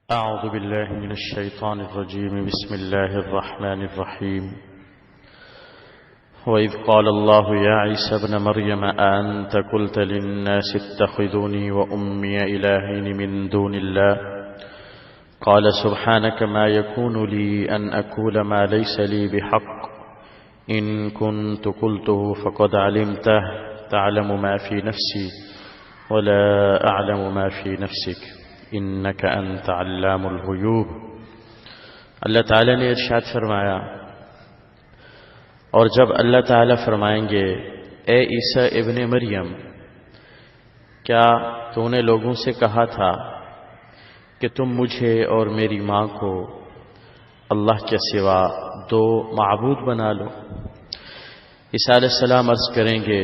أعوذ بالله من الشيطان الرجيم. بسم الله الرحمن الرحيم. وإذ قال الله يا عيسى ابن مريم أأنت قلت للناس اتخذوني وأمي إلهين من دون الله قال سبحانك ما يكون لي أن أقول ما ليس لي بحق إن كنت قلته فقد علمته تعلم ما في نفسي ولا أعلم ما في نفسك انک انت علام الغیوب. اللہ تعالیٰ نے ارشاد فرمایا، اور جب اللہ تعالیٰ فرمائیں گے اے عیسیٰ ابن مریم، کیا تو نے لوگوں سے کہا تھا کہ تم مجھے اور میری ماں کو اللہ کے سوا دو معبود بنا لو؟ عیسیٰ علیہ السلام عرض کریں گے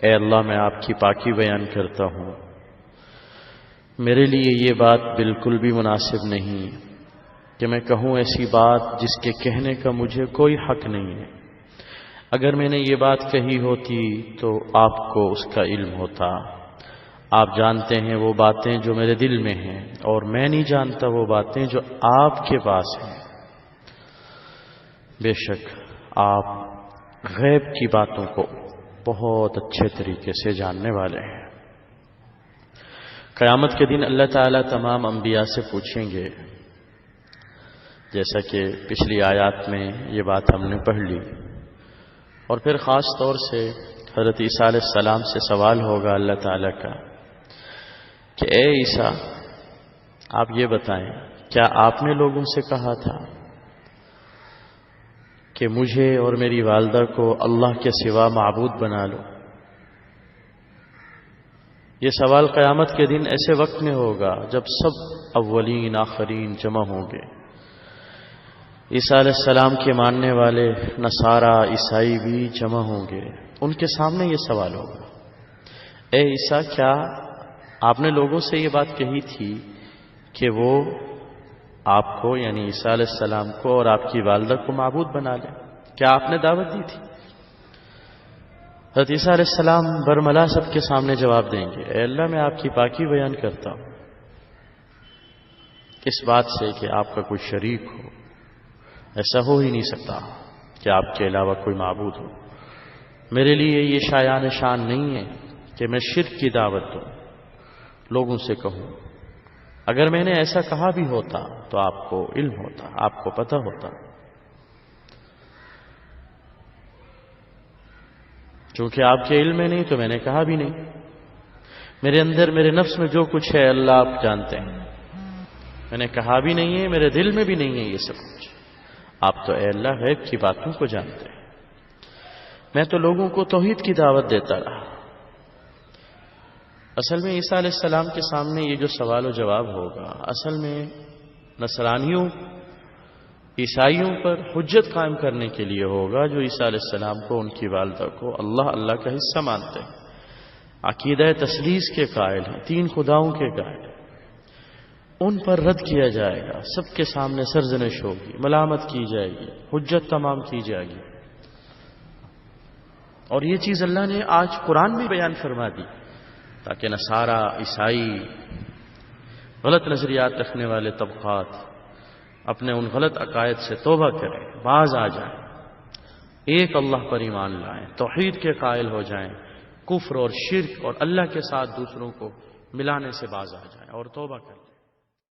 اے اللہ، میں آپ کی پاکی بیان کرتا ہوں، میرے لیے یہ بات بالکل بھی مناسب نہیں کہ میں کہوں ایسی بات جس کے کہنے کا مجھے کوئی حق نہیں ہے. اگر میں نے یہ بات کہی ہوتی تو آپ کو اس کا علم ہوتا. آپ جانتے ہیں وہ باتیں جو میرے دل میں ہیں، اور میں نہیں جانتا وہ باتیں جو آپ کے پاس ہیں. بے شک آپ غیب کی باتوں کو بہت اچھے طریقے سے جاننے والے ہیں. قیامت کے دن اللہ تعالیٰ تمام انبیاء سے پوچھیں گے، جیسا کہ پچھلی آیات میں یہ بات ہم نے پڑھ لی، اور پھر خاص طور سے حضرت عیسیٰ علیہ السلام سے سوال ہوگا اللہ تعالیٰ کا کہ اے عیسیٰ، آپ یہ بتائیں، کیا آپ نے لوگوں سے کہا تھا کہ مجھے اور میری والدہ کو اللہ کے سوا معبود بنا لو؟ یہ سوال قیامت کے دن ایسے وقت میں ہوگا جب سب اولین آخرین جمع ہوں گے. عیسیٰ علیہ السلام کے ماننے والے نصارہ عیسائی بھی جمع ہوں گے. ان کے سامنے یہ سوال ہوگا، اے عیسیٰ، کیا آپ نے لوگوں سے یہ بات کہی تھی کہ وہ آپ کو یعنی عیسیٰ علیہ السلام کو اور آپ کی والدہ کو معبود بنا لیں؟ کیا آپ نے دعوت دی تھی؟ حضرت عیسیٰ علیہ السلام برملا سب کے سامنے جواب دیں گے، اے اللہ، میں آپ کی پاکی بیان کرتا ہوں اس بات سے کہ آپ کا کوئی شریک ہو. ایسا ہو ہی نہیں سکتا کہ آپ کے علاوہ کوئی معبود ہو. میرے لیے یہ شایان شان نہیں ہے کہ میں شرک کی دعوت دوں، لوگوں سے کہوں. اگر میں نے ایسا کہا بھی ہوتا تو آپ کو علم ہوتا، آپ کو پتہ ہوتا. چونکہ آپ کے علم میں نہیں تو میں نے کہا بھی نہیں. میرے اندر میرے نفس میں جو کچھ ہے اللہ آپ جانتے ہیں. میں نے کہا بھی نہیں ہے، میرے دل میں بھی نہیں ہے یہ سب کچھ. آپ تو اے اللہ غیب کی باتوں کو جانتے ہیں. میں تو لوگوں کو توحید کی دعوت دیتا رہا. اصل میں عیسیٰ علیہ السلام کے سامنے یہ جو سوال و جواب ہوگا، اصل میں نصرانیوں عیسائیوں پر حجت قائم کرنے کے لیے ہوگا، جو عیسیٰ علیہ السلام کو، ان کی والدہ کو اللہ کا حصہ مانتے ہیں، عقیدہ تثلیث کے قائل ہیں، تین خداؤں کے قائل ہیں. ان پر رد کیا جائے گا، سب کے سامنے سرزنش ہوگی، ملامت کی جائے گی، حجت تمام کی جائے گی. اور یہ چیز اللہ نے آج قرآن میں بیان فرما دی تاکہ نصارہ عیسائی غلط نظریات رکھنے والے طبقات اپنے ان غلط عقائد سے توبہ کریں، باز آ جائیں، ایک اللہ پر ایمان لائیں، توحید کے قائل ہو جائیں، کفر اور شرک اور اللہ کے ساتھ دوسروں کو ملانے سے باز آ جائیں اور توبہ کریں.